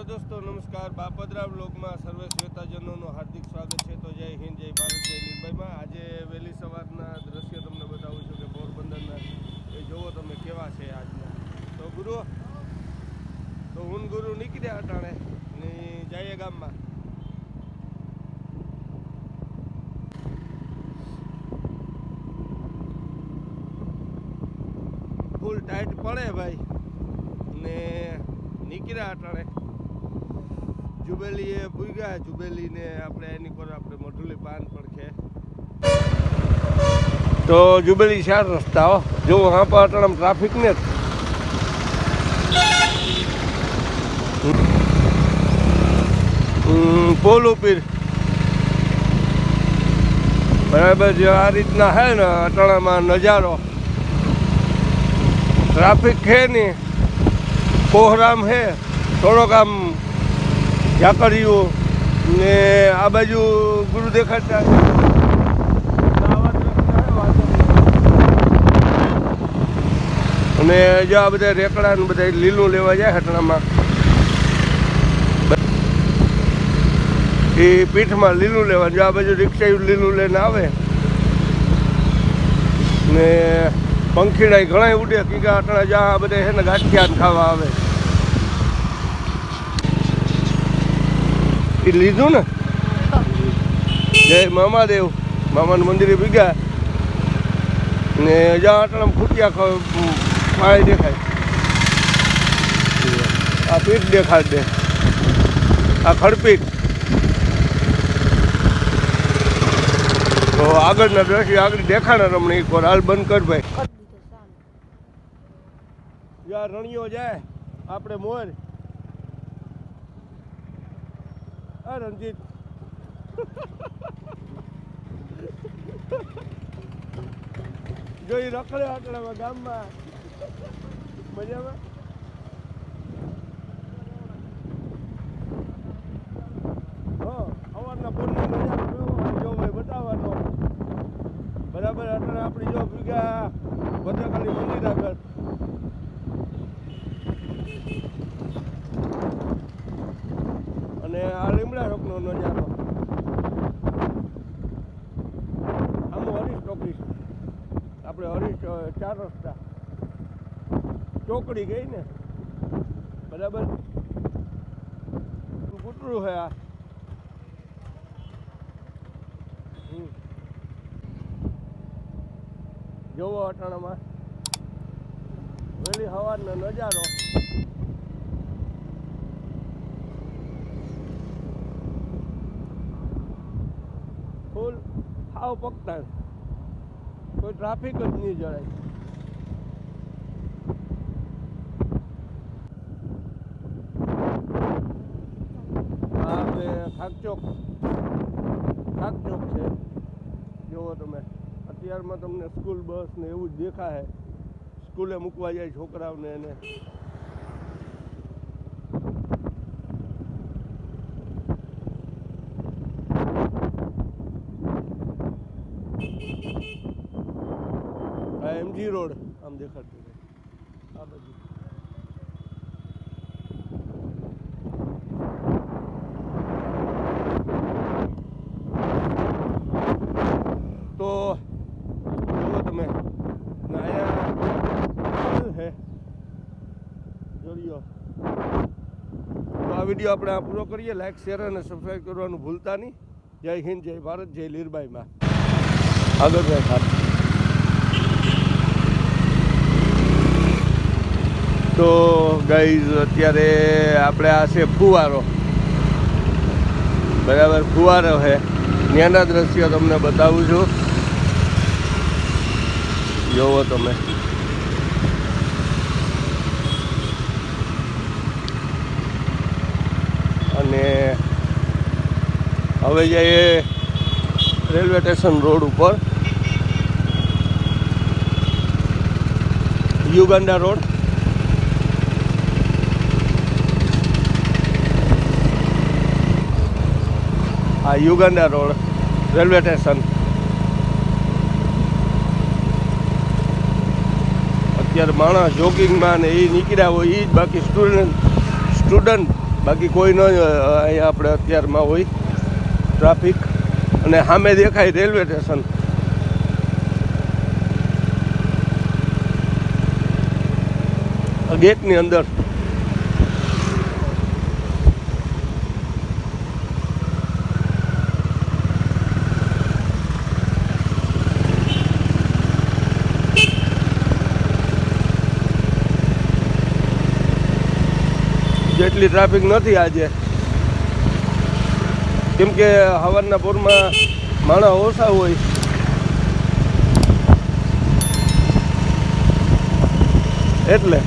Hello दोस्तों नमस्कार बापद्रा ब्लॉगમાં સર્વે શ્વેતાજનોનું હાર્દિક સ્વાગત છે। તો જય હિન્દ જય ભારત જય લીલભાઈમાં આજે વહેલી સવારના દ્રશ્ય તમને બતાવું છું કે પોરબંદરના એ જોવો તમે કેવા છે આજના। તો ગુરુ તો હું ગુરુ નીકળ્યા અટાણે ને જઈએ ગામમાં। ફૂલ ટાઈટ પડે ભાઈ ને નીકળ્યા અટાણે जुबेली पूग्या जुबेली ने अपने एनी पर अपने मधुली पान पर खे तो जुबेली 4 रस्ता हो जो वहाँ पर अटम ट्राफिक ने पोलो पीर बराबर जो आ रीतना है ना अटाणा में नजारो ट्राफिक है नहीं कोहराम है थोड़ो काम ઝાકળીઓ ને આ બાજુ ગુરુ દેખાડતા અને જો આ બધા રેકડા ને બધા લીલું લેવા જાય હટણામાં એ પીઠમાં લીલું લેવા જો આ બાજુ રિક્ષા લીલું લઈને આવે ને પંખીડા ઘણા ઉડે કે હટણા જ્યાં આ બધા છે ને ગાંઠિયા ખાવા આવે એ લીધું ને જય મામાદેવ મામાનું મંદિરે ભીગ્યા ને જ્યાં આટલામાં ખૂટ્યા ફાળે દેખાય આ પીઠ દેખાડ દે આ ખડપીઠ તો આગળના દ્રશ્ય આગળ દેખાણા તમને એક વાર હાલ બંધ કર ભાઈ જ્યાં રણિયો જાય આપણે મોર रंजीत जो रखड़े आटला गाम में मजा में अवारना बोर्ड जो भाई बतावा बराबर आटला अपनी जो भीगा भद्रकाली मंदिर आगर અને આ લીમડા રોકનો નજારો આમ હરીશ ટોકરી આપણે હરીશ 4 રસ્તા ચોકડી ગઈ ને બરાબર કૂતરું છે આ જોવો અટાણામાં વહેલી સવારનો નજારો ફૂલ હાવ પકતા કોઈ ટ્રાફિક જ નહીં જણાય આ આપણે ખાકચોક છે જુઓ તમે અત્યારમાં તમને સ્કૂલ બસ ને એવું જ દેખાય સ્કૂલે મૂકવા જાય છોકરાઓને એને एमजी रोड हम देखाते आ बाजू तो जो तमे नया है जोड़ियो तो आ वीडियो अपने पूरा करिए लाइक शेयर और सब्सक्राइब करवानुं भूलता नहीं। जय हिंद जय भारत जय लीरबाई में आगे जाए तो गाइज अत्यारे આપણે આ છે ફુવારો બરાબર ફુવારો છે ત્યાંના દ્રશ્યો તમને બતાવું છું જોવો તમે અને હવે જઈએ રેલવે સ્ટેશન રોડ ઉપર યુગાન્ડા રોડ आ युगांडा रोड रेलवे स्टेशन અત્યારે માણસ જોગિંગમાં ને એ નીકળ્યા હોય એ જ બાકી સ્ટુડન્ટ બાકી કોઈ ન અહીંયા આપણે અત્યારમાં હોય ટ્રાફિક. અને સામે દેખાય રેલવે સ્ટેશન. ગેટની અંદર જેટલી ટ્રાફિક નથી આજે, કેમ કે સવારના પોરમાં માણસ ઓછા હોય. એટલે